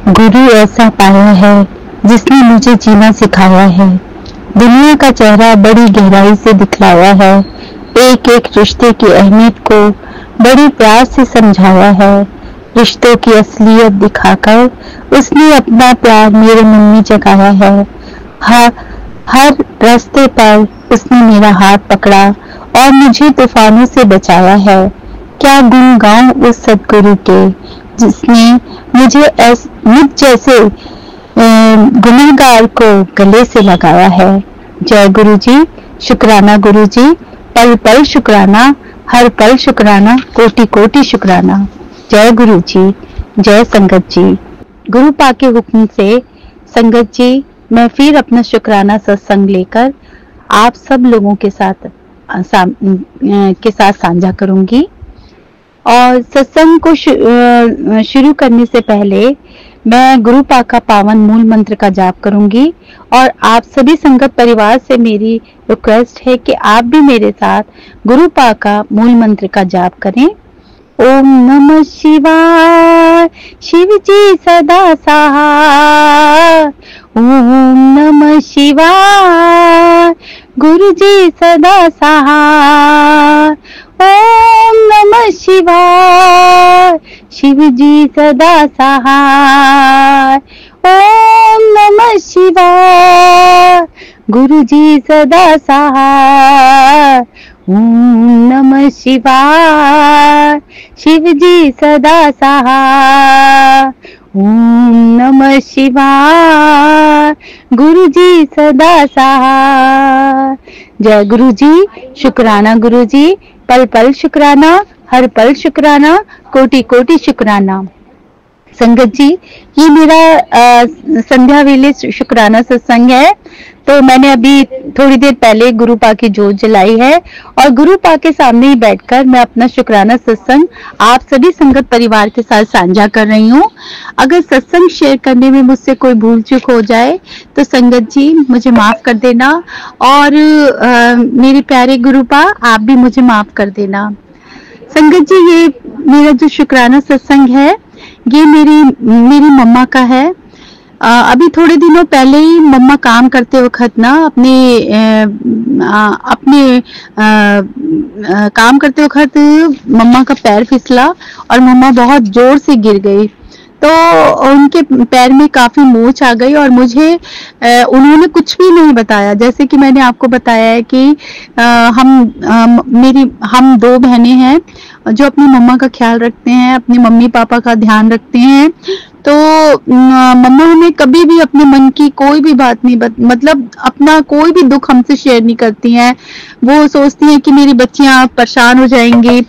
गुरु ऐसा पाया है जिसने मुझे जीना सिखाया है। दुनिया का चेहरा बड़ी गहराई से दिखलाया है। एक एक रिश्ते की अहमियत को बड़ी प्यार से समझाया है। रिश्तों की असलियत दिखाकर उसने अपना प्यार मेरे मन में जगाया है। हर रास्ते पर उसने मेरा हाथ पकड़ा और मुझे तूफानों से बचाया है। क्या गुण गाऊं उस सदगुरु के जिसने मुझ जैसे गुनहगार को गले से लगाया है। जय गुरु जी, शुक्राना गुरु जी, पल पल शुक्राना, हर पल शुक्राना, कोटि कोटि शुक्राना। जय गुरु जी, जय संगत जी। गुरु पाक के हुक्म से संगत जी मैं फिर अपना शुक्राना सत्संग लेकर आप सब लोगों के साथ साझा करूंगी। और सत्संग को शुरू करने से पहले मैं गुरु पाक का पावन मूल मंत्र का जाप करूंगी और आप सभी संगत परिवार से मेरी रिक्वेस्ट है कि आप भी मेरे साथ गुरु पाक का मूल मंत्र का जाप करें। ओम नमः शिवाय, शिव जी सदा सहाय। ओम नमः शिवाय, गुरु जी सदा सहाय। ओम नमः शिवाय, शिव जी सदा सहाय। ओम नमः शिवाय, गुरु जी सदा सहाय। ओम नमः शिवाय, शिव जी सदा सहाय। ओम नमः शिवाय, गुरु जी सदा सहाय। जय गुरु जी, शुक्राना गुरु जी, पल पल शुक्राना, हर पल शुक्राना, कोटि कोटि शुक्राना। संगत जी, ये मेरा संध्या वेले शुक्राना सत्संग है। तो मैंने अभी थोड़ी देर पहले गुरु पाक की जोत जलाई है और गुरु पाक के सामने ही बैठकर मैं अपना शुक्राना सत्संग आप सभी संगत परिवार के साथ साझा कर रही हूँ। अगर सत्संग शेयर करने में मुझसे कोई भूल चूक हो जाए तो संगत जी मुझे माफ कर देना और मेरे प्यारे गुरु पाक आप भी मुझे माफ कर देना। संगत जी, ये मेरा जो शुक्राना सत्संग है ये मेरी मम्मा का है। अभी थोड़े दिनों पहले ही मम्मा काम करते वक्त ना काम करते वक्त मम्मा का पैर फिसला और मम्मा बहुत जोर से गिर गई। तो उनके पैर में काफी मोच आ गई और मुझे उन्होंने कुछ भी नहीं बताया। जैसे कि मैंने आपको बताया है कि हम दो बहनें हैं जो अपनी मम्मा का ख्याल रखते हैं, अपने मम्मी पापा का ध्यान रखते हैं। तो मम्मा हमें कभी भी अपने मन की कोई भी बात नहीं मतलब अपना कोई भी दुख हमसे शेयर नहीं करती हैं। वो सोचती हैं कि मेरी बच्चियां परेशान हो जाएंगी।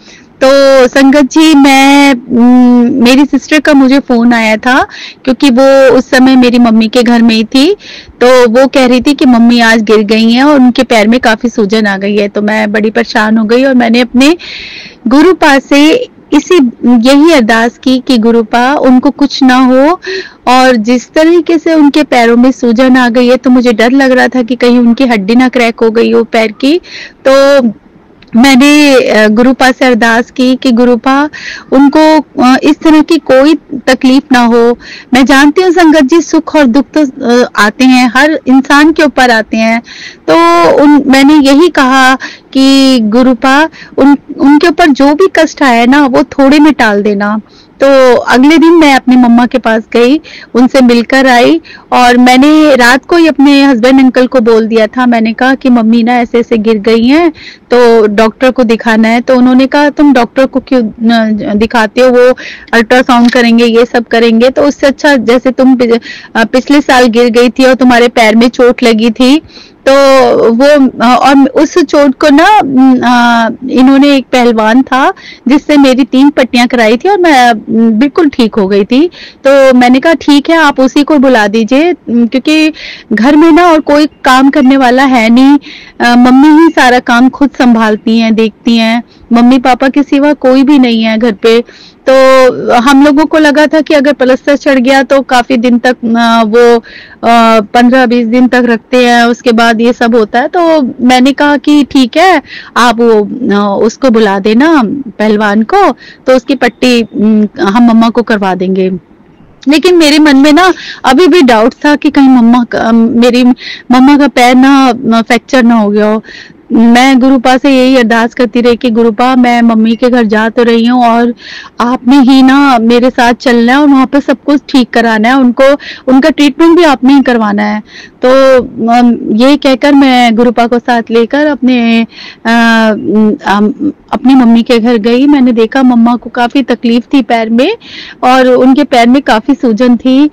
तो संगत जी, मेरी सिस्टर का मुझे फोन आया था क्योंकि वो उस समय मेरी मम्मी के घर में ही थी। तो वो कह रही थी कि मम्मी आज गिर गई हैं और उनके पैर में काफी सूजन आ गई है। तो मैं बड़ी परेशान हो गई और मैंने अपने गुरु पास से यही अरदास की कि गुरु पाक उनको कुछ ना हो। और जिस तरीके से उनके पैरों में सूजन आ गई है तो मुझे डर लग रहा था कि कहीं उनकी हड्डी ना क्रैक हो गई हो पैर की। तो मैंने गुरु पाक से अरदास की कि गुरु पाक उनको इस तरह की कोई तकलीफ ना हो। मैं जानती हूँ संगत जी, सुख और दुख तो आते हैं, हर इंसान के ऊपर आते हैं। तो मैंने यही कहा कि गुरु पाक उनके ऊपर जो भी कष्ट आया ना वो थोड़े में टाल देना। तो अगले दिन मैं अपनी मम्मा के पास गई, उनसे मिलकर आई और मैंने रात को ही अपने हस्बैंड अंकल को बोल दिया था। मैंने कहा कि मम्मी ना ऐसे ऐसे गिर गई हैं तो डॉक्टर को दिखाना है। तो उन्होंने कहा तुम डॉक्टर को क्यों दिखाते हो, वो अल्ट्रासाउंड करेंगे, ये सब करेंगे। तो उससे अच्छा जैसे तुम पिछले साल गिर गई थी और तुम्हारे पैर में चोट लगी थी तो वो और उस चोट को ना इन्होंने एक पहलवान था जिससे मेरी 3 पट्टियां कराई थी और मैं बिल्कुल ठीक हो गई थी। तो मैंने कहा ठीक है, आप उसी को बुला दीजिए क्योंकि घर में ना और कोई काम करने वाला है नहीं। मम्मी ही सारा काम खुद संभालती हैं, देखती हैं। मम्मी पापा के सिवा कोई भी नहीं है घर पे। तो हम लोगों को लगा था कि अगर प्लास्टर चढ़ गया तो काफी दिन तक वो 15-20 दिन तक रखते हैं, उसके बाद ये सब होता है। तो मैंने कहा कि ठीक है, आप वो उसको बुला देना पहलवान को, तो उसकी पट्टी हम मम्मा को करवा देंगे। लेकिन मेरे मन में ना अभी भी डाउट था कि कहीं मेरी मम्मा का पैर ना फ्रैक्चर ना हो गया हो। मैं गुरुपा से यही अरदास करती रही कि गुरुपा, मैं मम्मी के घर जा तो रही हूँ और आपने ही ना मेरे साथ चलना है और वहां पे सब कुछ ठीक कराना है, उनको उनका ट्रीटमेंट भी आपने ही करवाना है। तो ये कहकर मैं गुरुपा को साथ लेकर अपनी मम्मी के घर गई। मैंने देखा मम्मा को काफी तकलीफ थी पैर में और उनके पैर में काफी सूजन थी।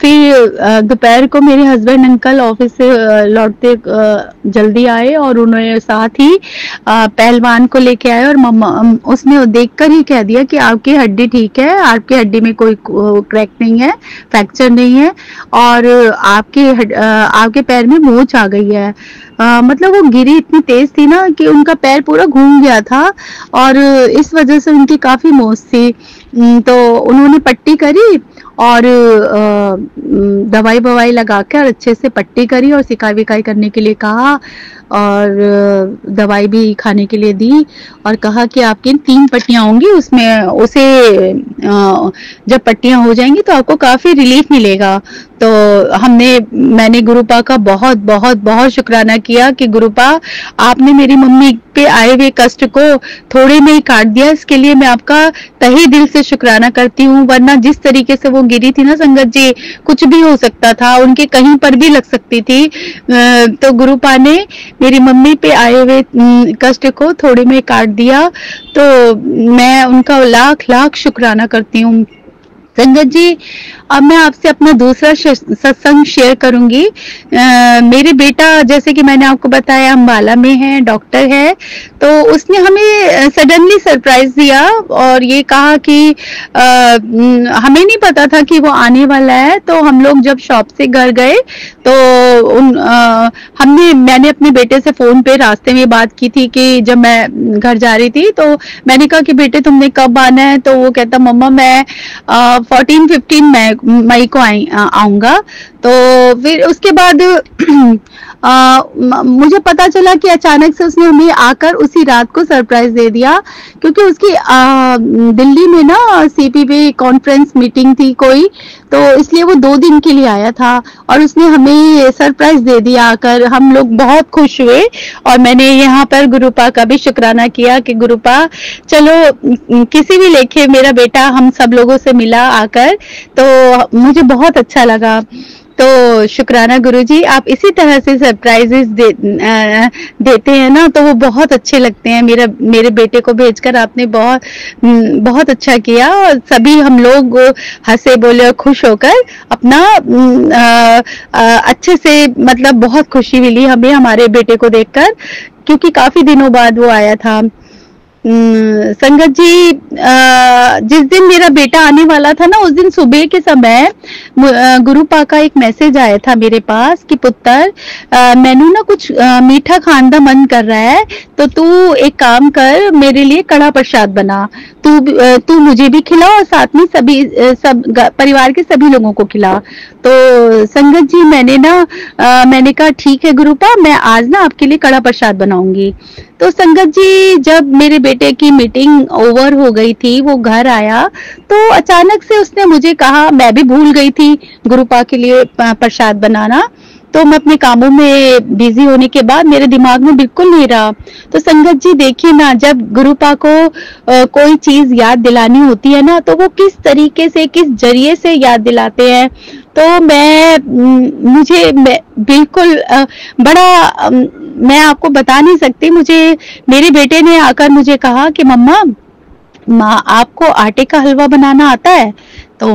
फिर दोपहर को मेरे हस्बैंड अंकल ऑफिस से लौटते जल्दी आए और उन्होंने साथ ही पहलवान को लेके आए और मम्मा उसने देखकर ही कह दिया कि आपकी हड्डी ठीक है, आपकी हड्डी में कोई क्रैक नहीं है, फ्रैक्चर नहीं है और आपके पैर में मोच आ गई है। मतलब वो गिरी इतनी तेज थी ना कि उनका पैर पूरा घूम गया था और इस वजह से उनकी काफी मोच थी। तो उन्होंने पट्टी करी और दवाई ववाई लगाकर अच्छे से पट्टी करी और सिकाई विकाई करने के लिए कहा और दवाई भी खाने के लिए दी और कहा कि आपकी 3 पट्टियां होंगी, उसमें उसे जब पट्टियां हो जाएंगी तो आपको काफी रिलीफ मिलेगा। तो मैंने गुरुपा का बहुत बहुत बहुत शुक्राना किया कि गुरुपा, आपने मेरी मम्मी पे आए हुए कष्ट को थोड़े में ही काट दिया, इसके लिए मैं आपका तहे दिल से शुक्राना करती हूँ। वरना जिस तरीके से वो गिरी थी ना संगत जी, कुछ भी हो सकता था, उनके कहीं पर भी लग सकती थी। तो गुरुपा ने मेरी मम्मी पे आए हुए कष्ट को थोड़े में काट दिया। तो मैं उनका लाख लाख शुक्राना करती हूँ। संगत जी, अब मैं आपसे अपना दूसरा सत्संग शेयर करूंगी। मेरे बेटा, जैसे कि मैंने आपको बताया, अम्बाला में है, डॉक्टर है। तो उसने हमें सडनली सरप्राइज दिया और ये कहा कि हमें नहीं पता था कि वो आने वाला है। तो हम लोग जब शॉप से घर गए तो मैंने अपने बेटे से फोन पे रास्ते में बात की थी कि जब मैं घर जा रही थी तो मैंने कहा कि बेटे तुमने कब आना है? तो वो कहता मम्मा मैं 14-15 मई को आऊंगा। तो फिर उसके बाद मुझे पता चला कि अचानक से उसने हमें आकर उसी रात को सरप्राइज दे दिया, क्योंकि उसकी दिल्ली में ना सीपीबी कॉन्फ्रेंस मीटिंग थी कोई, तो इसलिए वो 2 दिन के लिए आया था और उसने हमें सरप्राइज दे दिया आकर। हम लोग बहुत खुश हुए और मैंने यहाँ पर गुरुपा का भी शुक्राना किया कि गुरुपा चलो किसी भी लेखे मेरा बेटा हम सब लोगों से मिला आकर, तो मुझे बहुत अच्छा लगा। तो शुक्राना गुरुजी, आप इसी तरह से सरप्राइजेस देते हैं ना, तो वो बहुत अच्छे लगते हैं। मेरे बेटे को भेजकर आपने बहुत अच्छा किया और सभी हम लोग हंसे बोले और खुश होकर अपना अच्छे से, मतलब बहुत खुशी मिली हमें हमारे बेटे को देखकर, क्योंकि काफी दिनों बाद वो आया था। संगत जी, जिस दिन मेरा बेटा आने वाला था ना, उस दिन सुबह के समय गुरुपा का एक मैसेज आया था मेरे पास कि पुत्र, मैंने ना कुछ मीठा खाने का मन कर रहा है, तो तू एक काम कर, मेरे लिए कड़ा प्रसाद बना, तू मुझे भी खिला और साथ में सब परिवार के सभी लोगों को खिला। तो संगत जी, मैंने कहा ठीक है गुरुपा, मैं आज ना आपके लिए कड़ा प्रसाद बनाऊंगी। तो संगत जी, जब मेरे बेटे की मीटिंग ओवर हो गई थी, वो घर आया तो अचानक से उसने मुझे कहा, मैं भी भूल गई थी गुरुपा के लिए प्रसाद बनाना, तो मैं अपने कामों में बिजी होने के बाद मेरे दिमाग में बिल्कुल नहीं रहा। तो संगत जी देखिए ना, जब गुरुपा को कोई चीज याद दिलानी होती है ना, तो वो किस तरीके से, किस जरिए से याद दिलाते हैं। तो मैं बिल्कुल मैं आपको बता नहीं सकती। मेरे बेटे ने आकर मुझे कहा कि मम्मा, आपको आटे का हलवा बनाना आता है? तो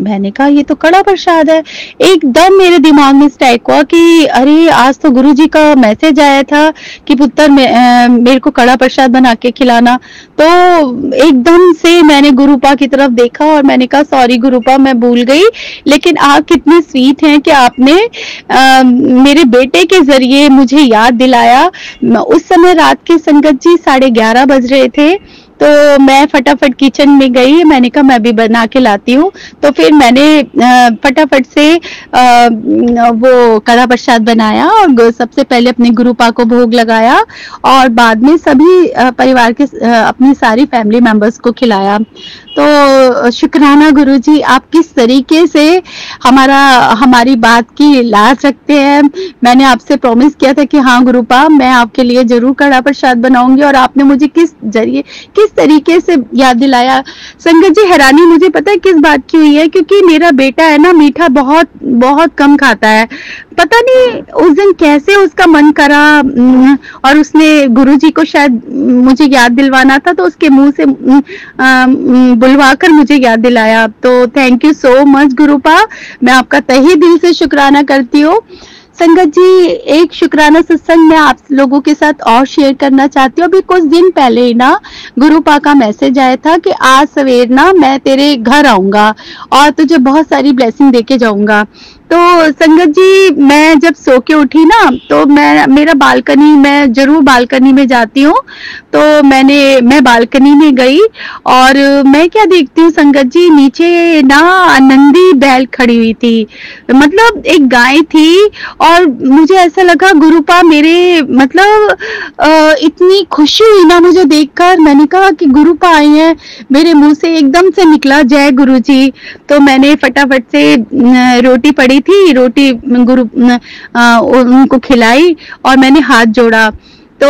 मैंने कहा ये तो कड़ा प्रसाद है। एकदम मेरे दिमाग में स्ट्राइक हुआ कि अरे, आज तो गुरुजी का मैसेज आया था कि पुत्र मेरे को कड़ा प्रसाद बना के खिलाना। तो एकदम से मैंने गुरुपा की तरफ देखा और मैंने कहा सॉरी गुरुपा, मैं भूल गई, लेकिन आप कितने स्वीट हैं कि आपने मेरे बेटे के जरिए मुझे याद दिलाया। उस समय रात के संगत जी 11:30 बज रहे थे। तो मैं फटाफट किचन में गई, मैंने कहा मैं भी बना के लाती हूँ। तो फिर मैंने फटाफट से वो कड़ा प्रसाद बनाया और सबसे पहले अपने गुरुपा को भोग लगाया और बाद में सभी परिवार के अपनी सारी फैमिली मेंबर्स को खिलाया। तो शुक्राना गुरुजी, आप किस तरीके से हमारी बात की लाज रखते हैं। मैंने आपसे प्रॉमिस किया था कि हाँ गुरुपा, मैं आपके लिए जरूर कड़ा प्रसाद बनाऊंगी और आपने मुझे किस तरीके से याद दिलाया। संगत जी, हैरानी मुझे पता है किस बात की हुई है, क्योंकि मेरा बेटा है ना, मीठा बहुत बहुत कम खाता है। पता नहीं उस दिन कैसे उसका मन करा और उसने गुरुजी को शायद मुझे याद दिलवाना था, तो उसके मुंह से बुलवा कर मुझे याद दिलाया। तो थैंक यू सो मच गुरुपा, मैं आपका तहे दिल से शुक्राना करती हूँ। संगत जी, एक शुक्राना सत्संग मैं आप लोगों के साथ और शेयर करना चाहती हूँ। अभी कुछ दिन पहले ही ना गुरुपा का मैसेज आया था कि आज सवेर ना मैं तेरे घर आऊंगा और तुझे बहुत सारी ब्लेसिंग देके जाऊंगा। तो संगत जी, मैं जब सो के उठी ना, तो मैं जरूर बालकनी में जाती हूँ। तो मैं बालकनी में गई और मैं क्या देखती हूँ संगत जी, नीचे ना नंदी बैल खड़ी हुई थी, मतलब एक गाय थी। और मुझे ऐसा लगा गुरुपा मेरे मतलब इतनी खुशी हुई ना मुझे देखकर। मैंने कहा कि गुरुपा आए हैं, मेरे मुंह से एकदम से निकला जय गुरुजी। तो मैंने फटाफट से रोटी पड़ी थी, रोटी उनको खिलाई और मैंने हाथ जोड़ा। तो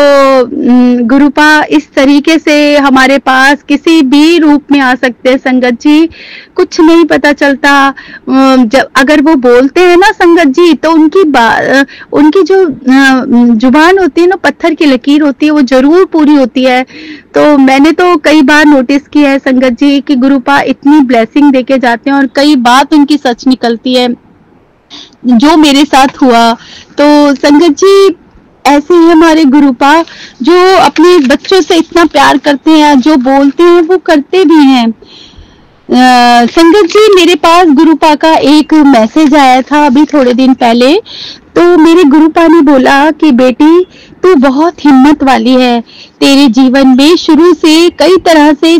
गुरुपा इस तरीके से हमारे पास किसी भी रूप में आ सकते हैं संगत जी, कुछ नहीं पता चलता। जब अगर वो बोलते हैं ना संगत जी, तो उनकी जो जुबान होती है ना, पत्थर की लकीर होती है, वो जरूर पूरी होती है। तो मैंने तो कई बार नोटिस किया है संगत जी कि गुरुपा इतनी ब्लेसिंग देके जाते हैं और कई बात उनकी सच निकलती है, जो मेरे साथ हुआ। तो संगत जी, ऐसे ही हमारे गुरुपा जो अपने बच्चों से इतना प्यार करते हैं, जो बोलते हैं वो करते भी हैं। संगत जी, मेरे पास गुरुपा का एक मैसेज आया था अभी थोड़े दिन पहले। तो मेरे गुरुपा ने बोला कि बेटी, तू बहुत हिम्मत वाली है। तेरे जीवन में शुरू से कई तरह की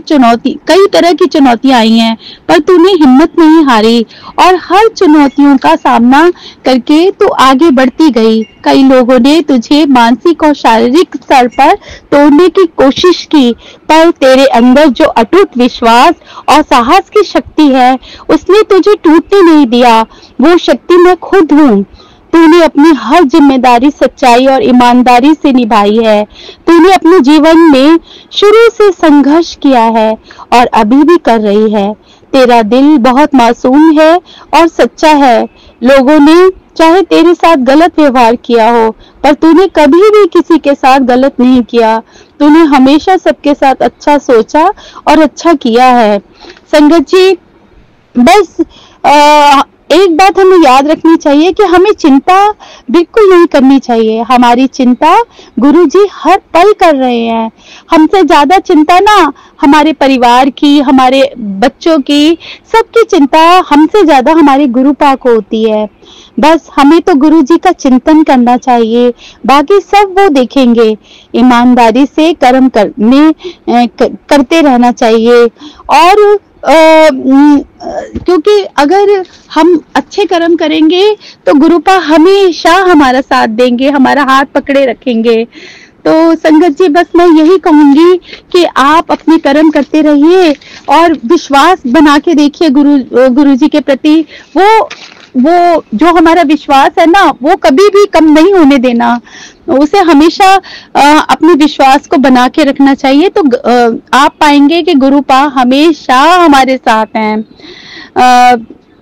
चुनौतियां आई हैं, पर तूने हिम्मत नहीं हारी और हर चुनौतियों का सामना करके तू आगे बढ़ती गई। कई लोगों ने तुझे मानसिक और शारीरिक स्तर पर तोड़ने की कोशिश की, पर तेरे अंदर जो अटूट विश्वास और साहस की शक्ति है, उसने तुझे टूटने नहीं दिया। वो शक्ति मैं खुद हूँ। तूने अपनी हर जिम्मेदारी सच्चाई और ईमानदारी से निभाई है। तूने अपने जीवन में शुरू से संघर्ष किया है और अभी भी कर रही है। तेरा दिल बहुत मासूम है और सच्चा है। लोगों ने चाहे तेरे साथ गलत व्यवहार किया हो, पर तूने कभी भी किसी के साथ गलत नहीं किया। तूने हमेशा सबके साथ अच्छा सोचा और अच्छा किया है। संगत जी, बस एक बात हमें याद रखनी चाहिए कि हमें चिंता बिल्कुल नहीं करनी चाहिए। हमारी चिंता गुरुजी हर पल कर रहे हैं। हमसे ज्यादा चिंता ना हमारे परिवार की, हमारे बच्चों की, सबकी चिंता हमसे ज्यादा हमारे गुरुपा को होती है। बस हमें तो गुरुजी का चिंतन करना चाहिए, बाकी सब वो देखेंगे। ईमानदारी से कर्म करते रहना चाहिए। और क्योंकि अगर हम अच्छे कर्म करेंगे तो गुरुपा हमेशा हमारा साथ देंगे, हमारा हाथ पकड़े रखेंगे। तो संगत जी, बस मैं यही कहूंगी कि आप अपने कर्म करते रहिए और विश्वास बना के देखिए गुरुजी के प्रति। वो जो हमारा विश्वास है ना, वो कभी भी कम नहीं होने देना, उसे हमेशा अपने विश्वास को बना के रखना चाहिए। तो आप पाएंगे कि गुरुपा हमेशा हमारे साथ हैं।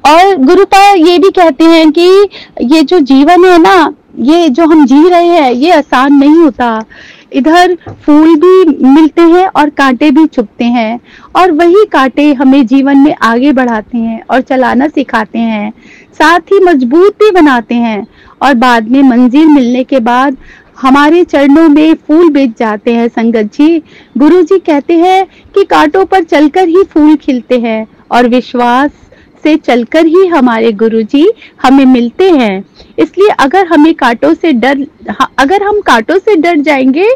और गुरुपा ये भी कहते हैं कि ये जो जीवन है ना, ये जो हम जी रहे हैं, ये आसान नहीं होता। इधर फूल भी मिलते हैं और कांटे भी चुभते हैं, और वही कांटे हमें जीवन में आगे बढ़ाते हैं और चलाना सिखाते हैं, साथ ही मजबूत भी बनाते हैं। और बाद में मंजिल मिलने के बाद हमारे चरणों में फूल बिछ जाते हैं। संगत जी, गुरु जी कहते हैं कि कांटों पर चलकर ही फूल खिलते हैं, और विश्वास से चलकर ही हमारे गुरुजी हमें मिलते हैं। इसलिए अगर हम कांटों से डर जाएंगे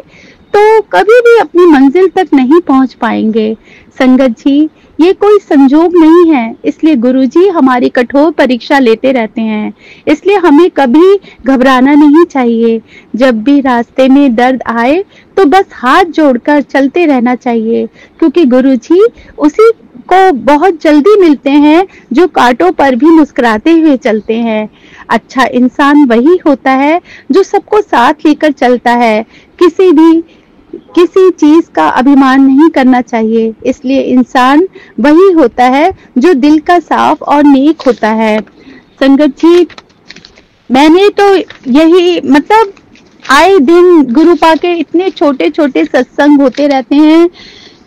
तो कभी भी अपनी मंजिल तक नहीं पहुंच पाएंगे। संगत जी, ये कोई संजोग नहीं है, इसलिए गुरुजी हमारी कठोर परीक्षा लेते रहते हैं। इसलिए हमें कभी घबराना नहीं चाहिए। जब भी रास्ते में दर्द आए तो बस हाथ जोड़कर चलते रहना चाहिए, क्योंकि गुरुजी उसी को बहुत जल्दी मिलते हैं जो कांटों पर भी मुस्कुराते हुए चलते हैं। अच्छा इंसान वही होता है जो सबको साथ लेकर चलता है। किसी चीज का अभिमान नहीं करना चाहिए। इसलिए इंसान वही होता है जो दिल का साफ और नेक होता है। संगत जी, मैंने तो यही मतलब आए दिन गुरुपा के इतने छोटे छोटे सत्संग होते रहते हैं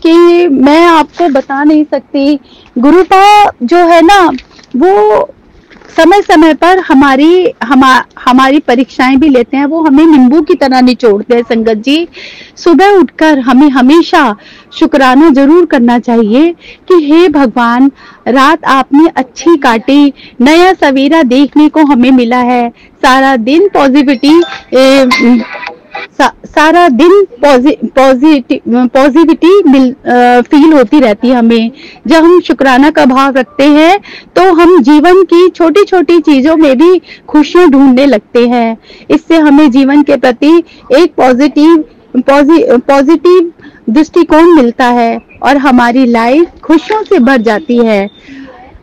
कि मैं आपको बता नहीं सकती। गुरुपा जो है ना, वो समय समय पर हमारी परीक्षाएं भी लेते हैं। वो हमें नींबू की तरह निचोड़ते हैं। संगत जी, सुबह उठकर हमें हमेशा शुक्राना जरूर करना चाहिए कि हे भगवान, रात आपने अच्छी काटी, नया सवेरा देखने को हमें मिला है। सारा दिन पॉजिटिविटी फील होती रहती है हमें। जब हम शुक्राना का भाव रखते हैं तो हम जीवन की छोटी छोटी चीजों में भी खुशियां ढूंढने लगते हैं। इससे हमें जीवन के प्रति एक पॉजिटिव दृष्टिकोण मिलता है और हमारी लाइफ खुशियों से भर जाती है।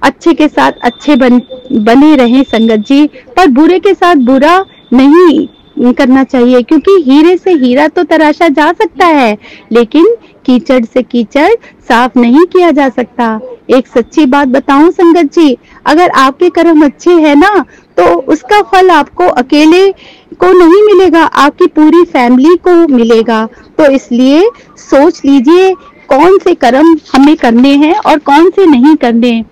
अच्छे के साथ अच्छे बने रहें संगत जी, पर बुरे के साथ बुरा नहीं करना चाहिए, क्योंकि हीरे से हीरा तो तराशा जा सकता है, लेकिन कीचड़ से कीचड़ साफ नहीं किया जा सकता। एक सच्ची बात बताऊं संगत जी, अगर आपके कर्म अच्छे हैं ना, तो उसका फल आपको अकेले को नहीं मिलेगा, आपकी पूरी फैमिली को मिलेगा। तो इसलिए सोच लीजिए कौन से कर्म हमें करने हैं और कौन से नहीं करने।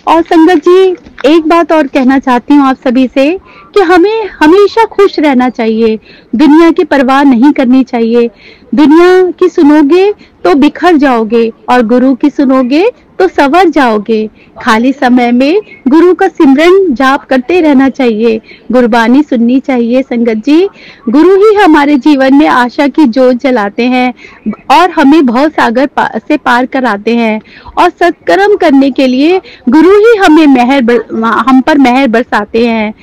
और संगत जी, एक बात और कहना चाहती हूँ आप सभी से कि हमें हमेशा खुश रहना चाहिए। दुनिया की परवाह नहीं करनी चाहिए। दुनिया की सुनोगे तो बिखर जाओगे और गुरु की सुनोगे तो संवर जाओगे। खाली समय में गुरु का सिमरन जाप करते रहना चाहिए, गुरबानी सुननी चाहिए। संगत जी, गुरु ही हमारे जीवन में आशा की जोत जलाते हैं और हमें भव सागर से पार कराते हैं। और सत्कर्म करने के लिए गुरु ही हम पर मेहर बरसाते हैं।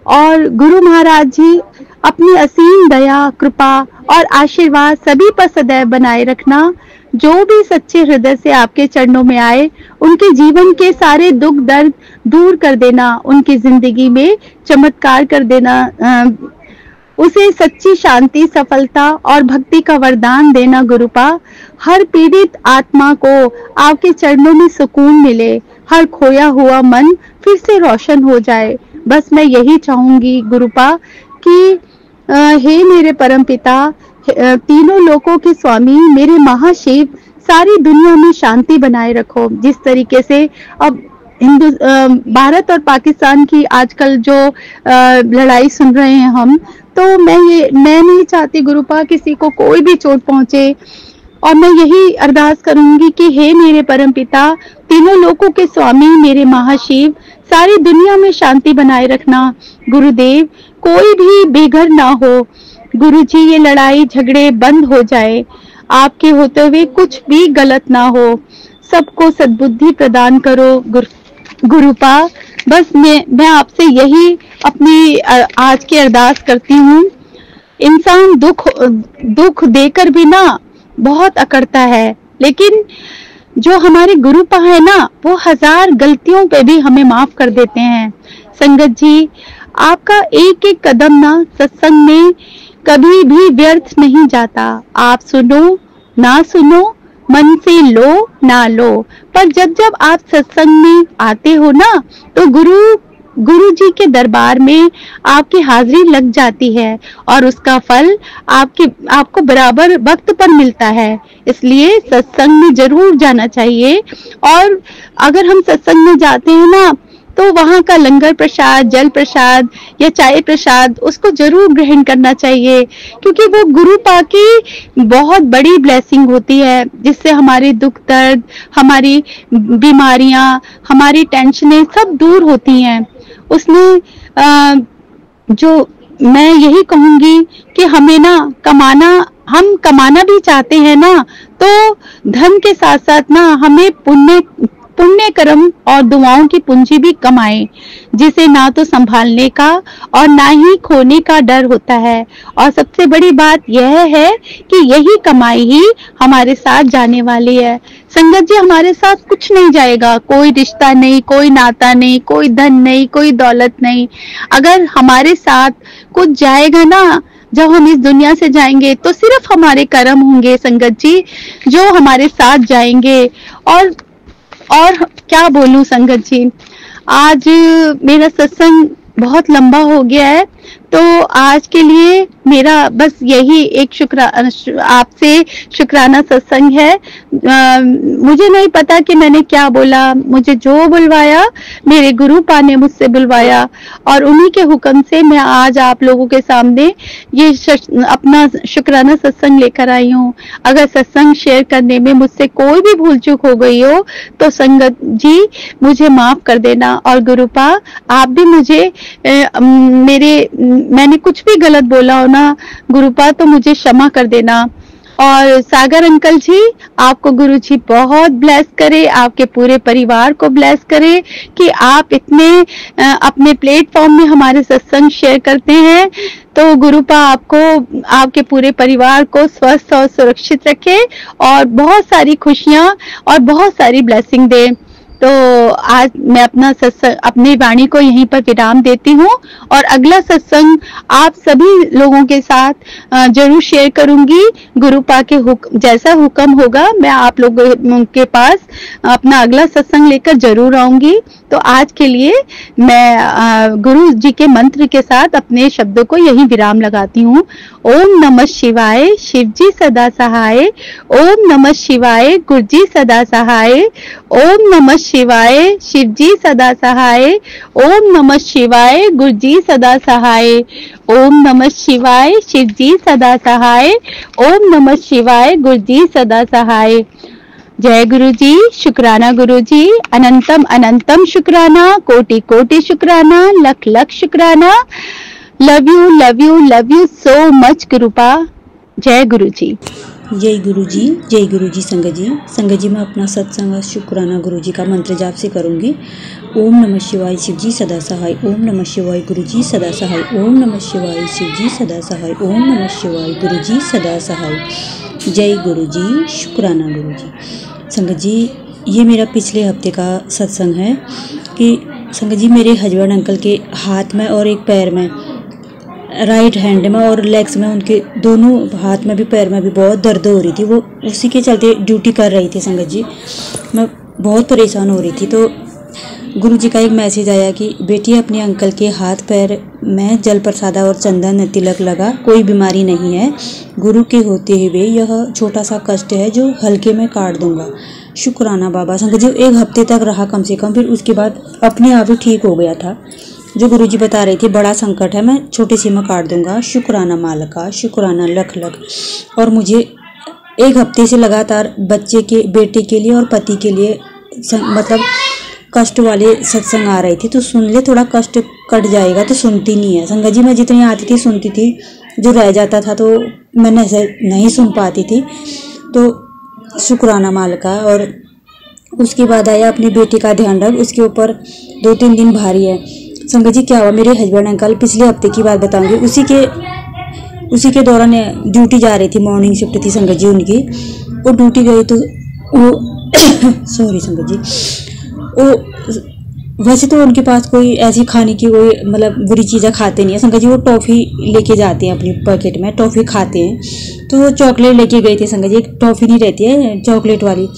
और गुरु महाराज जी अपनी असीम दया, कृपा और आशीर्वाद सभी पर सदैव बनाए रखना। जो भी सच्चे हृदय से आपके चरणों में आए, उनके जीवन के सारे दुख दर्द दूर कर देना, उनकी जिंदगी में चमत्कार कर देना, उसे सच्ची शांति, सफलता और भक्ति का वरदान देना। गुरुपा, हर पीड़ित आत्मा को आपके चरणों में सुकून मिले, हर खोया हुआ मन फिर से रोशन हो जाए। बस मैं यही चाहूंगी गुरुपा कि हे मेरे परम पिता, तीनों लोकों के स्वामी, मेरे महाशिव, सारी दुनिया में शांति बनाए रखो। जिस तरीके से अब भारत और पाकिस्तान की आजकल जो लड़ाई सुन रहे हैं हम, तो मैं नहीं चाहती गुरुपा किसी को कोई भी चोट पहुंचे। और मैं यही अरदास करूंगी कि हे मेरे परम पिता, तीनों लोकों के स्वामी, मेरे महाशिव, सारी दुनिया में शांति बनाए रखना। गुरुदेव, कोई भी बेघर ना हो। गुरुजी, ये लड़ाई झगड़े बंद हो जाए, आपके होते हुए कुछ भी गलत ना हो। सबको सद्बुद्धि प्रदान करो गुरुपा। बस मैं आपसे यही अपनी आज की अरदास करती हूँ। इंसान दुख देकर भी ना बहुत अकड़ता है, लेकिन जो हमारे गुरुपा है ना, वो 1000 गलतियों पे भी हमें माफ कर देते हैं। संगत जी, आपका एक एक कदम ना सत्संग में कभी भी व्यर्थ नहीं जाता। आप सुनो ना सुनो, मन से लो ना लो, पर जब जब आप सत्संग में आते हो ना, तो गुरु जी के दरबार में आपकी हाजिरी लग जाती है और उसका फल आपको बराबर वक्त पर मिलता है। इसलिए सत्संग में जरूर जाना चाहिए। और अगर हम सत्संग में जाते हैं ना, तो वहाँ का लंगर प्रसाद, जल प्रसाद या चाय प्रसाद, उसको जरूर ग्रहण करना चाहिए, क्योंकि वो गुरुपा की बहुत बड़ी ब्लेसिंग होती है, जिससे हमारे दुख दर्द, हमारी बीमारियां, हमारी टेंशनें सब दूर होती हैं। उसने जो मैं यही कहूंगी कि हमें ना कमाना हम कमाना भी चाहते हैं ना, तो धन के साथ साथ ना हमें पुण्य पुण्य कर्म और दुआओं की पूंजी भी कमाएं, जिसे ना तो संभालने का और ना ही खोने का डर होता है। और सबसे बड़ी बात यह है कि यही कमाई ही हमारे साथ जाने वाली है। संगत जी, हमारे साथ कुछ नहीं जाएगा, कोई रिश्ता नहीं, कोई नाता नहीं, कोई धन नहीं, कोई दौलत नहीं। अगर हमारे साथ कुछ जाएगा ना, जब हम इस दुनिया से जाएंगे, तो सिर्फ हमारे कर्म होंगे संगत जी, जो हमारे साथ जाएंगे। और क्या बोलूं संगत जी, आज मेरा सत्संग बहुत लंबा हो गया है, तो आज के लिए मेरा बस यही एक आपसे शुक्राना सत्संग है। मुझे नहीं पता कि मैंने क्या बोला, मुझे जो बुलवाया मेरे गुरु पा ने मुझसे बुलवाया, और उन्हीं के हुक्म से मैं आज आप लोगों के सामने ये अपना शुक्राना सत्संग लेकर आई हूँ। अगर सत्संग शेयर करने में मुझसे कोई भी भूल चूक हो गई हो तो संगत जी मुझे माफ कर देना, और गुरुपा आप भी मुझे मैंने कुछ भी गलत बोला हो ना गुरुपा, तो मुझे क्षमा कर देना। और सागर अंकल जी, आपको गुरु जी बहुत ब्लेस करे, आपके पूरे परिवार को ब्लेस करे कि आप इतने अपने प्लेटफॉर्म में हमारे सत्संग शेयर करते हैं। तो गुरुपा आपको, आपके पूरे परिवार को स्वस्थ और सुरक्षित रखे और बहुत सारी खुशियां और बहुत सारी ब्लेसिंग दे। तो आज मैं अपना सत्संग, अपनी वाणी को यहीं पर विराम देती हूँ, और अगला सत्संग आप सभी लोगों के साथ जरूर शेयर करूंगी। गुरुपा के जैसा हुक्म होगा मैं आप लोगों के पास अपना अगला सत्संग लेकर जरूर आऊंगी। तो आज के लिए मैं गुरु जी के मंत्र के साथ अपने शब्दों को यही विराम लगाती हूँ। ओम नमः शिवाय, शिव जी सदा सहाय। ओम नमः शिवाय, गुरु जी सदा सहाय। ओम नमः शिवाय, शिव जी सदा सहाय। ओम नमः शिवाय, गुरु जी सदा सहाय। ओम नमः शिवाय, शिव जी सदा सहाय। ओम नमः शिवाय, गुरु जी सदा सहाय। जय गुरु जी, शुक्राना गुरु जी, अनंतम अनंतम शुक्राना, कोटि कोटि शुक्राना, लख लख शुक्राना। Love you so much गुरुपा। जय गुरु जी। जय गुरु जी, जय गुरु जी। संगत जी मैं अपना सत्संग शुक्राना गुरु जी का मंत्र जाप से करूंगी। ओम नमः शिवाय, शिव जी सदा सहाय। ओम नमः शिवाय, गुरु जी सदा सहाय। ओम नमः शिवाय, शिव जी सदा सहाय। ओम नमः शिवाय, गुरु जी सदा सहाय। जय गुरु जी, शुक्राना गुरु जी। संगत जी, ये मेरा पिछले हफ्ते का सत्संग है कि संगत जी मेरे हस्बैंड अंकल के हाथ में और एक पैर में, राइट हैंड में और लेग्स में, उनके दोनों हाथ में भी पैर में भी बहुत दर्द हो रही थी। वो उसी के चलते ड्यूटी कर रही थी। संगत जी मैं बहुत परेशान हो रही थी, तो गुरु जी का एक मैसेज आया कि बेटी अपने अंकल के हाथ पैर में जल प्रसादा और चंदन तिलक लगा, कोई बीमारी नहीं है। गुरु के होते हुए यह छोटा सा कष्ट है जो हल्के में काट दूंगा। शुक्राना बाबा। संगत जी 1 हफ्ते तक रहा कम से कम, फिर उसके बाद अपने आप ही ठीक हो गया था। जो गुरु जी बता रहे थे बड़ा संकट है, मैं छोटे से में काट दूंगा। शुक्राना मालका, शुक्राना लख लख। और मुझे 1 हफ्ते से लगातार बच्चे के, बेटे के लिए और पति के लिए मतलब कष्ट वाले सत्संग आ रहे थे। तो सुन ले, थोड़ा कष्ट कट जाएगा, तो सुनती नहीं है। संगत जी मैं जितनी आती थी सुनती थी, जो रह जाता था तो मैं नहीं सुन पाती थी। तो शुक्राना मालका। और उसके बाद आया अपनी बेटी का ध्यान रख, उसके ऊपर 2-3 दिन भारी है। संगत जी क्या हुआ, मेरे हस्बैंड अंकल पिछले हफ्ते की बात बताऊंगी, उसी के दौरान ड्यूटी जा रही थी, मॉर्निंग शिफ्ट थी संगत जी उनकी। वो ड्यूटी गई तो वो सॉरी संगत जी, वो वैसे तो उनके पास कोई ऐसी खाने की कोई मतलब बुरी चीज़ें खाते नहीं है संगत जी। वो टॉफ़ी लेके जाते हैं अपनी पैकेट में, टॉफ़ी खाते हैं। तो वो चॉकलेट लेके गए थे संगत जी, एक टॉफ़ी नहीं रहती है चॉकलेट वाली,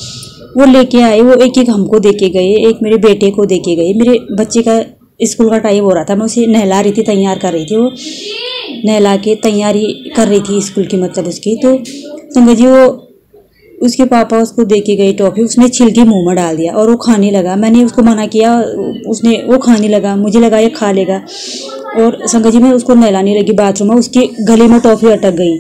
वो लेके आए। वो एक हमको दे के गए, एक मेरे बेटे को दे के गए। मेरे बच्चे का स्कूल का टाइम हो रहा था, मैं उसे नहला रही थी, तैयार कर रही थी। वो नहला के तैयारी कर रही थी स्कूल की, मतलब उसकी। तो संगत जी वो उसके पापा उसको दे के गए टॉफ़ी, उसने छिलके मुंह में डाल दिया और वो खाने लगा। मैंने उसको मना किया, वो खाने लगा, मुझे लगा ये खा लेगा। और संगत जी मैं उसको नहलाने लगी बाथरूम में, उसके गले में टॉफ़ी अटक गई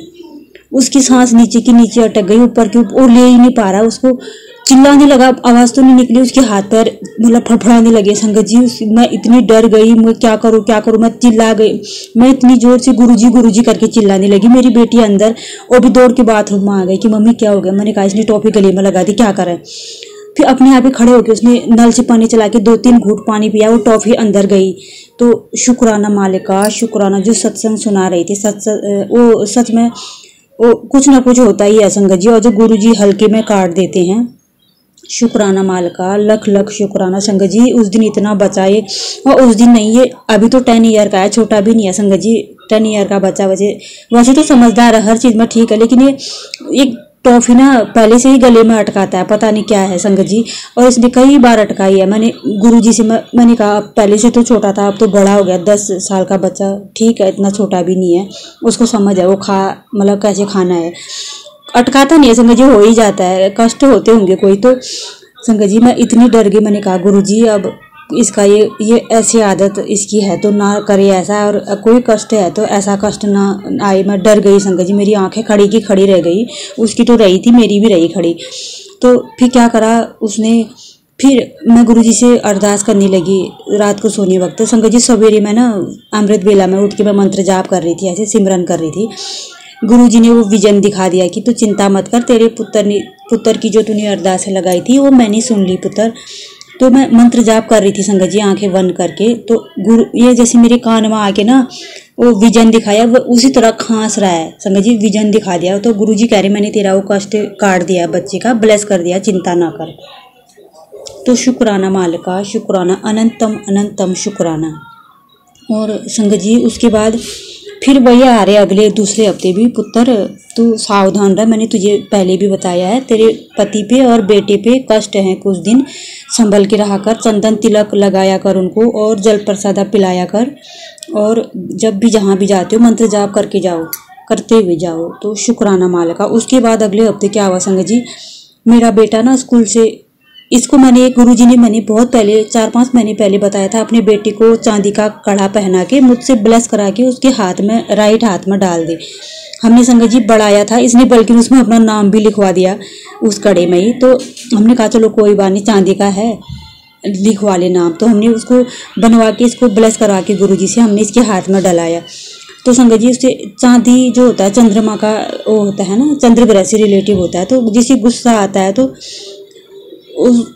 उसकी सांस नीचे की नीचे अटक गई, ऊपर की और ले ही नहीं पा रहा उसको। चिल्लाने लगा, आवाज तो नहीं निकली, उसके हाथ पैर मतलब फड़फड़ाने लगे संगत जी। मैं इतनी डर गई, मैं क्या करूं क्या करूं, मैं चिल्ला गई। मैं इतनी जोर से गुरुजी करके चिल्लाने लगी। मेरी बेटी अंदर वो भी दौड़ के बाथरूम में आ गई कि मम्मी क्या हो गया। मैंने कहा इसने टॉफी गले में लगा दी, क्या करे। फिर अपने आप ही खड़े होकर उसने नल से पानी चला के 2-3 घूंट पानी पिया, वो टॉफी अंदर गई। तो शुक्राना मालिक का, शुक्राना जो सत्संग सुना रही थी, वो सच में वो कुछ ना कुछ होता ही है संगत जी। और जो गुरुजी हल्के में काट देते हैं, शुक्राना मालिका, लख लख शुक्राना संगत जी। उस दिन इतना बचाए, और उस दिन नहीं, ये अभी तो 10 ईयर का है, छोटा भी नहीं है संगत जी। 10 ईयर का बच्चा वैसे तो समझदार है, हर चीज में ठीक है, लेकिन ये टॉफी ना पहले से ही गले में अटकाता है, पता नहीं क्या है संगत जी। और इसने कई बार अटकाई है। मैंने गुरुजी से मैंने कहा पहले से तो छोटा था, अब तो बड़ा हो गया, 10 साल का बच्चा, ठीक है इतना छोटा भी नहीं है, उसको समझ है, वो मतलब कैसे खाना है। अटकाता नहीं है संगत जी, हो ही जाता है, कष्ट होते होंगे कोई तो। संगत जी मैं इतनी डर गई, मैंने कहा गुरुजी अब इसका ये ऐसी आदत इसकी है तो ना करे ऐसा, और कोई कष्ट है तो ऐसा कष्ट ना आए। मैं डर गई संगत जी, मेरी आंखें खड़ी की खड़ी रह गई। उसकी तो रही थी, मेरी भी रही खड़ी। तो फिर क्या करा उसने, फिर मैं गुरुजी से अरदास करने लगी रात को सोने वक्त। संगत जी सवेरे मैं ना अमृत बेला में उठ के मैं मंत्र जाप कर रही थी, ऐसे सिमरन कर रही थी। गुरुजी ने वो विजन दिखा दिया कि तू चिंता मत कर, तेरे पुत्र की जो तूने अरदास लगाई थी वो मैंने सुन ली पुत्र। तो मैं मंत्र जाप कर रही थी संगत जी आंखें बंद करके। तो गुरु ये जैसे मेरे कान में आके ना वो विजन दिखाया, वो उसी तरह खांस रहा है संगत जी, विजन दिखा दिया। तो गुरुजी कह रहे मैंने तेरा वो कष्ट काट दिया, बच्चे का ब्लेस कर दिया, चिंता ना कर। तो शुक्राना मालिका, शुक्राना, अनंतम अनंतम शुक्राना। और संगत जी उसके बाद फिर वही आ रहे अगले दूसरे हफ्ते भी, पुत्र तू सावधान रह, मैंने तुझे पहले भी बताया है, तेरे पति पे और बेटे पे कष्ट हैं कुछ दिन, संभल के रहा कर, चंदन तिलक लगाया कर उनको, और जल प्रसादा पिलाया कर, और जब भी जहाँ भी जाते हो मंत्र जाप करके जाओ, करते हुए जाओ। तो शुक्राना मालिका। उसके बाद अगले हफ्ते क्या हुआ संगत जी, मेरा बेटा ना स्कूल से, इसको गुरुजी ने मैंने बहुत पहले 4-5 महीने पहले बताया था, अपने बेटे को चांदी का कड़ा पहना के मुझसे ब्लेस करा के उसके हाथ में, राइट हाथ में डाल दे। हमने संगत जी बढ़ाया था इसने, बल्कि उसमें अपना नाम भी लिखवा दिया उस कड़े में ही। तो हमने कहा चलो कोई बात नहीं, चांदी का है, लिखवा ले नाम। तो हमने उसको बनवा के इसको ब्लेस करवा के गुरुजी से हमने इसके हाथ में डलाया। तो संगत जी उससे चांदी जो होता है चंद्रमा का वो होता है ना, चंद्र ग्रह से रिलेटिव होता है। तो जिसे गुस्सा आता है तो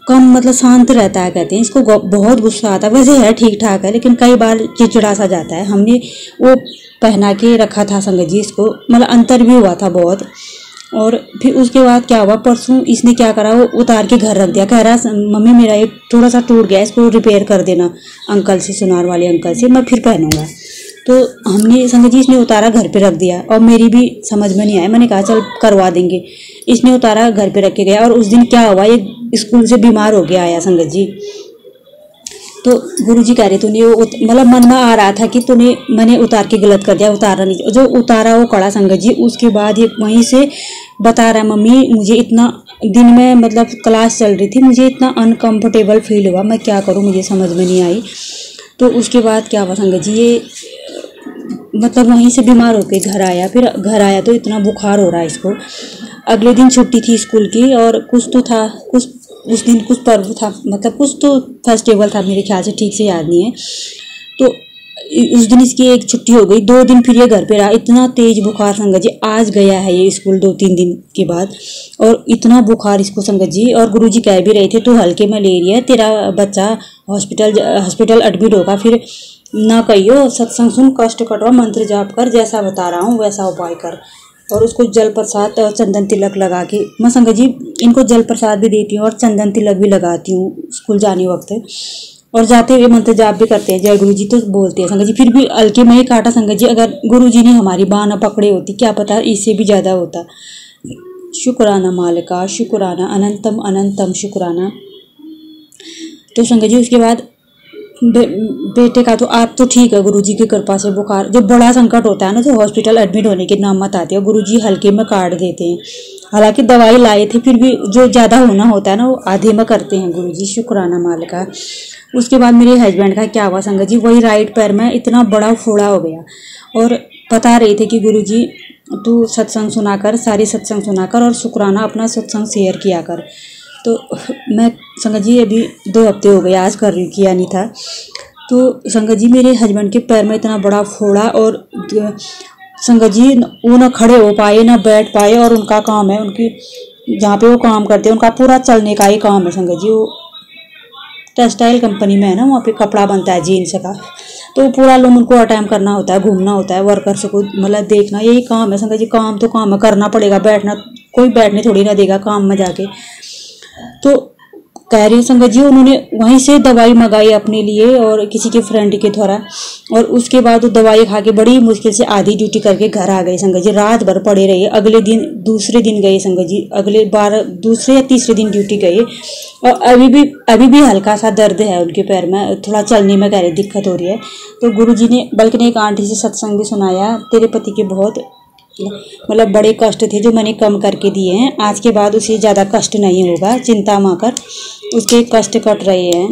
कम मतलब शांत रहता है, कहते हैं इसको बहुत गुस्सा आता है, वैसे है ठीक ठाक है, लेकिन कई बार चिड़चिड़ा सा जाता है। हमने वो पहना के रखा था संगत जी इसको, मतलब अंतर भी हुआ था बहुत। और फिर उसके बाद क्या हुआ, परसों इसने क्या करा, वो उतार के घर रख दिया, कह रहा मम्मी मेरा ये थोड़ा सा टूट गया, इसको रिपेयर कर देना अंकल से, सुनार वाले अंकल से, मैं फिर पहनूंगा। तो हमने संगत जी इसने उतारा घर पे रख दिया, और मेरी भी समझ में नहीं आया, मैंने कहा चल करवा देंगे। इसने उतारा घर पे रख के गया, और उस दिन क्या हुआ, ये स्कूल से बीमार हो गया आया संगत जी। तो गुरुजी कह रहे तूने मतलब मन में आ रहा था कि मैंने उतार के गलत कर दिया, उतारा नहीं, जो उतारा वो कड़ा संगत जी। उसके बाद ये वहीं से बता रहा है मम्मी मुझे इतना दिन में, मतलब क्लास चल रही थी, मुझे इतना अनकंफर्टेबल फील हुआ, मैं क्या करूं मुझे समझ में नहीं आई। तो उसके बाद क्या हुआ संगत जी, ये मतलब वहीं से बीमार होके घर आया। फिर घर आया तो इतना बुखार हो रहा है इसको। अगले दिन छुट्टी थी स्कूल की, और कुछ तो था, कुछ उस दिन कुछ पर्व था, मतलब कुछ तो फेस्टिवल था मेरे ख्याल से, ठीक से याद नहीं है। तो उस दिन इसकी एक छुट्टी हो गई, 2 दिन फिर ये घर पे रहा। इतना तेज बुखार संगत जी, आज गया है ये स्कूल 2-3 दिन के बाद, और इतना बुखार इसको संगत जी। और गुरुजी कह भी रहे थे तो हल्के में ले रही है, तेरा बच्चा हॉस्पिटल एडमिट होगा, फिर ना कहियो, सत्संग सुन, कष्ट कटवा, मंत्र जाप कर, जैसा बता रहा हूँ वैसा उपाय कर। और उसको जल प्रसाद और चंदन तिलक लगा के, मैं संगत जी इनको जल प्रसाद भी देती हूँ और चंदन तिलक भी लगाती हूँ स्कूल जाने वक्त, और जाते हुए मंत्र जाप भी करते हैं, जय गुरु जी तो बोलते हैं संगत जी। फिर भी हल्के में ही काटा संगत जी, अगर गुरु जी ने हमारी बाँह न पकड़े होती क्या पता इससे भी ज़्यादा होता। शुक्राना मालिका, शुक्राना, अनंतम अनंतम शुक्राना। तो संगत जी उसके बाद बेटे का तो आप तो ठीक है गुरुजी की कृपा से, बुखार जो बड़ा संकट होता है ना, जो हॉस्पिटल एडमिट होने की नामत आती है, गुरुजी हल्के में काट देते हैं। हालांकि दवाई लाए थे, फिर भी जो ज़्यादा होना होता है ना वो आधे में करते हैं गुरुजी, शुक्राना मालिका। उसके बाद मेरे हस्बैंड का क्या हुआ संगत जी, वही राइट पैर में इतना बड़ा फोड़ा हो गया, और बता रहे थे कि गुरुजी तू सत्संग सुनाकर, सारी सत्संग सुनाकर और शुक्राना अपना सत्संग शेयर किया कर। तो मैं संगत जी अभी 2 हफ्ते हो गए, आज कर रही हूँ, किया नहीं था। तो संगत जी मेरे हस्बैंड के पैर में इतना बड़ा फोड़ा, और संगत जी वो ना खड़े हो पाए ना बैठ पाए, और उनका काम है, उनकी जहाँ पे वो काम करते हैं उनका पूरा चलने का ही काम है संगत जी। वो टेक्सटाइल कंपनी में है ना, वहाँ पे कपड़ा बनता है जीन्स का, तो पूरा लोग उनको अटेंड करना होता है, घूमना होता है, वर्कर्स को मतलब देखना, यही काम है संगत जी। काम तो काम है, करना पड़ेगा, बैठना कोई बैठने थोड़ी ना देगा काम में जाके। तो कह रही संगत जी उन्होंने वहीं से दवाई मंगाई अपने लिए और किसी के फ्रेंड के द्वारा, और उसके बाद वो दवाई खा के बड़ी मुश्किल से आधी ड्यूटी करके घर आ गए संगत जी। रात भर पड़े रहे, अगले दिन दूसरे दिन गए संगत जी, अगले 12 या तीसरे दिन ड्यूटी गए, और अभी भी हल्का सा दर्द है उनके पैर में, थोड़ा चलने में कह रहे दिक्कत हो रही है। तो गुरुजी ने बल्कि ने एक आंटी से सत्संग भी सुनाया, तेरे पति के बहुत मतलब बड़े कष्ट थे जो मैंने कम करके दिए हैं, आज के बाद उसे ज़्यादा कष्ट नहीं होगा, चिंता मत कर, उसके कष्ट कट रहे हैं।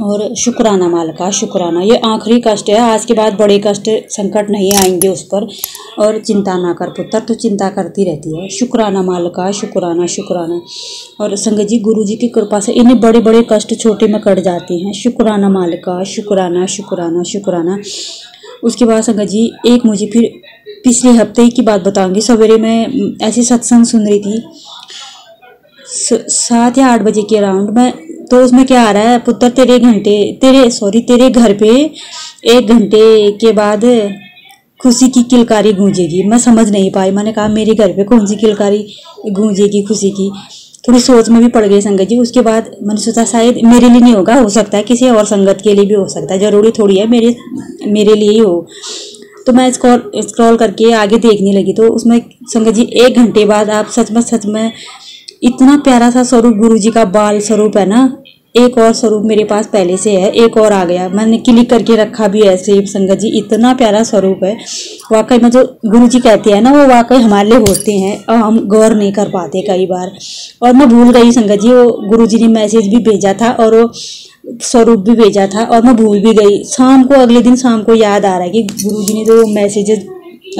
और शुक्राना मालिका शुक्राना, ये आखिरी कष्ट है, आज के बाद बड़े कष्ट संकट नहीं आएंगे उस पर, और चिंता ना कर पुत्र, तो चिंता करती रहती है। शुक्राना मालिका शुक्राना शुक्राना। और संगत जी गुरु जी की कृपा से इन्हें बड़े बड़े कष्ट छोटे में कट जाते हैं। शुक्राना मालिका शुक्राना शुक्राना शुक्राना। उसके बाद संगत जी एक मुझे फिर पिछले हफ्ते की बात बताऊंगी। सवेरे मैं ऐसी सत्संग सुन रही थी 7 या 8 बजे के अराउंड में, तो उसमें क्या आ रहा है, पुत्र तेरे घर पे 1 घंटे के बाद खुशी की किलकारी गूंजेगी। मैं समझ नहीं पाई, मैंने कहा मेरे घर पे कौन सी किलकारी गूंजेगी खुशी की, थोड़ी सोच में भी पड़ गई संगत जी। उसके बाद मैंने सोचा शायद मेरे लिए नहीं होगा, हो सकता है किसी और संगत के लिए भी हो सकता है, जरूरी थोड़ी है मेरे लिए ही हो। तो मैं स्क्रॉल करके आगे देखने लगी, तो उसमें संगत जी 1 घंटे बाद आप सच में इतना प्यारा सा स्वरूप गुरु जी का बाल स्वरूप है ना, एक और स्वरूप मेरे पास पहले से है, एक और आ गया, मैंने क्लिक करके रखा भी है सेव संगत जी। इतना प्यारा स्वरूप है वाकई में, जो गुरु जी कहते हैं ना वो वाकई हमारे लिए होते हैं, और हम गौर नहीं कर पाते कई बार। और मैं भूल गई संगत जी, वो गुरु जी ने मैसेज भी भेजा था और वो स्वरूप भी भेजा था, और मैं भूल भी गई। अगले दिन शाम को याद आ रहा है कि गुरु जी ने जो मैसेज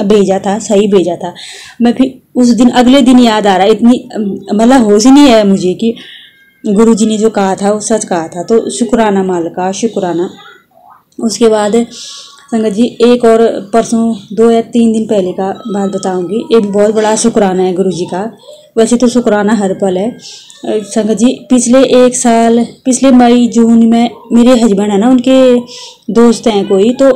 भेजा था सही भेजा था। मैं फिर उस दिन अगले दिन याद आ रहा है, इतनी मतलब होश ही नहीं है मुझे कि गुरुजी ने जो कहा था वो सच कहा था। तो शुक्राना मालिका शुक्राना। उसके बाद संगत जी एक और परसों 2 या 3 दिन पहले का बात बताऊंगी, एक बहुत बड़ा शुक्राना है गुरुजी का। वैसे तो शुक्राना हर पल है संगत जी। पिछले 1 साल, पिछले मई जून में मेरे हस्बैंड है ना, उनके दोस्त हैं कोई, तो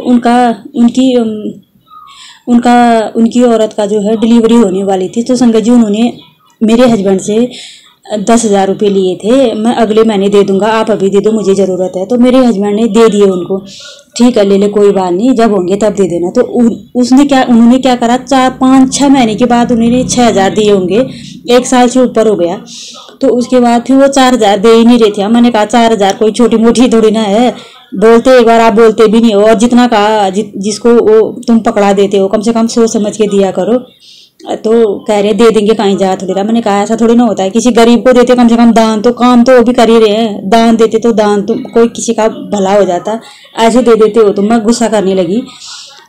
उनकी औरत का जो है डिलीवरी होने वाली थी। तो संगत जी उन्होंने मेरे हस्बैंड से 10,000 रुपये लिए थे, मैं अगले महीने दे दूंगा, आप अभी दे दो, मुझे ज़रूरत है। तो मेरे हस्बैंड ने दे दिए उनको, ठीक है ले ले कोई बात नहीं, जब होंगे तब दे देना। तो उन्होंने क्या करा, 4, 5, 6 महीने के बाद उन्होंने 6,000 दिए होंगे, 1 साल से ऊपर हो गया। तो उसके बाद फिर वो 4,000 दे ही नहीं रहे थे। मैंने कहा 4,000 कोई छोटी मोटी थोड़ी ना है, बोलते एक बार आप बोलते भी नहीं हो, और जितना कहा जिसको वो तुम पकड़ा देते हो, कम से कम सोच समझ के दिया करो। तो कह रहे दे देंगे कहीं जा थोड़ी रहा। मैंने कहा ऐसा थोड़ी ना होता है, किसी गरीब को देते कम से कम दान, तो काम तो वो भी कर ही रहे हैं, दान देते तो दान तो कोई किसी का भला हो जाता, ऐसे दे देते हो। तो मैं गुस्सा करने लगी।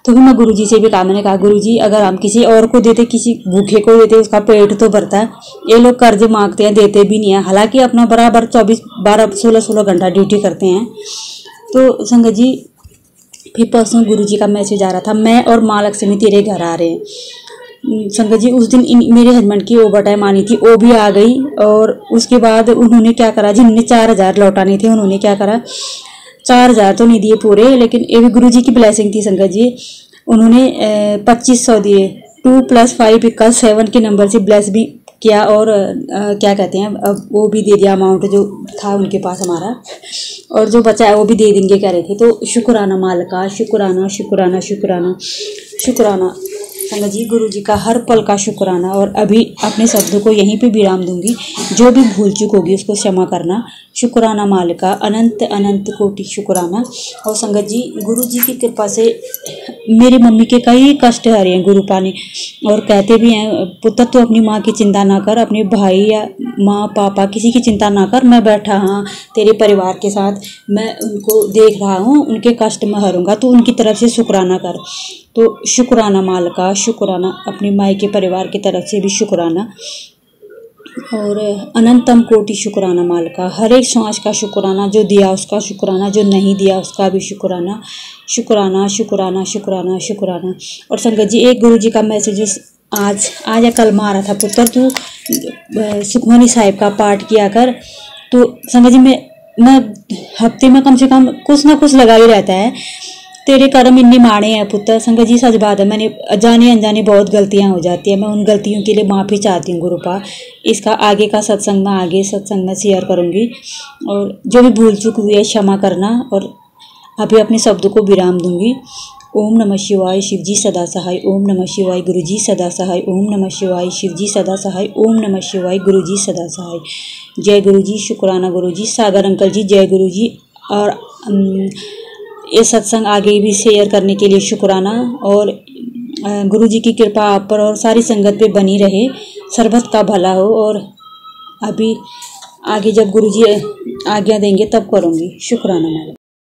तो फिर मैं गुरुजी से भी कहा, मैंने कहा गुरुजी अगर हम किसी और को देते, किसी भूखे को देते, उसका पेट तो भरता है, ये लोग कर्ज मांगते हैं, देते भी नहीं है, हालांकि अपना बराबर 16 घंटा ड्यूटी करते हैं। तो संगत जी फिर परसों गुरुजी का मैसेज आ रहा था, मैं और माँ लक्ष्मी तेरे घर आ रहे हैं। संगत जी उस दिन मेरे हस्बैंड की ओवर टाइम आनी थी, वो भी आ गई। और उसके बाद उन्होंने क्या करा, जिन्होंने 4,000 लौटाने थे उन्होंने क्या करा, 4,000 तो नहीं दिए पूरे, लेकिन ये भी गुरुजी की ब्लेसिंग थी संगत जी। उन्होंने 2,500 दिए, 2 + 5 = 7 के नंबर से ब्लेस भी किया। और क्या कहते हैं, अब वो भी दे दिया अमाउंट जो था उनके पास हमारा, और जो बचा है वो भी दे देंगे कह रहे थे। तो शुक्राना मालिका शुक्राना शुक्राना शुक्राना शुक्राना संगत जी, गुरु जी का हर पल का शुक्राना। और अभी अपने शब्दों को यहीं पे विराम दूंगी, जो भी भूल चूक होगी उसको क्षमा करना। शुक्राना मालिका, अनंत अनंत कोटि शुक्राना। और संगत जी गुरु जी की कृपा से मेरी मम्मी के कई कष्ट हरे हैं गुरुपा ने। और कहते भी हैं, पुत्र तू अपनी माँ की चिंता ना कर, अपने भाई या माँ पापा किसी की चिंता ना कर, मैं बैठा हाँ तेरे परिवार के साथ, मैं उनको देख रहा हूँ, उनके कष्ट में हरूंगा, तो उनकी तरफ से शुक्राना कर। तो शुक्राना माल का, शुक्राना अपनी माई के परिवार की तरफ से भी शुक्राना, और अनंतम कोटि शुक्राना माल का। हर एक सांस का शुक्राना, जो दिया उसका शुक्राना, जो नहीं दिया उसका भी शुक्राना, शुक्राना शुक्राना शुक्राना शुक्राना। और संगत जी, एक गुरु जी का मैसेज आज या कल में आ रहा था, पुत्र तू सुखमनी साहिब का पाठ किया कर। तो संगत जी, मैं हफ्ते में कम से कम कुछ ना कुछ लगा ही रहता है। तेरे कर्म इतने माड़े हैं पुत्र। संगत जी, सच बात है, मैंने जाने अनजाने बहुत गलतियां हो जाती है, मैं उन गलतियों के लिए माफ़ी चाहती हूँ गुरुपा। इसका आगे का सत्संग में शेयर करूँगी, और जो भी भूल चूक हुई है क्षमा करना, और अभी अपने शब्दों को विराम दूंगी। ओम नमः शिवाय, शिव जी सदा सहाय। ओम नमः शिवाय, गुरु जी सदा सहाय। ओम नमः शिवाय, शिव जी सदा सहाय। ओम नमः शिवाय, गुरु जी सदा सहाय। जय गुरु जी, शुक्राना गुरु जी। सागर अंकल जी, जय गुरु जी। और ये सत्संग आगे भी शेयर करने के लिए शुक्राना, और गुरु जी की कृपा आप पर और सारी संगत पे बनी रहे, सर्वत का भला हो। और अभी आगे जब गुरु जी आज्ञा देंगे तब करूँगी। शुक्राना।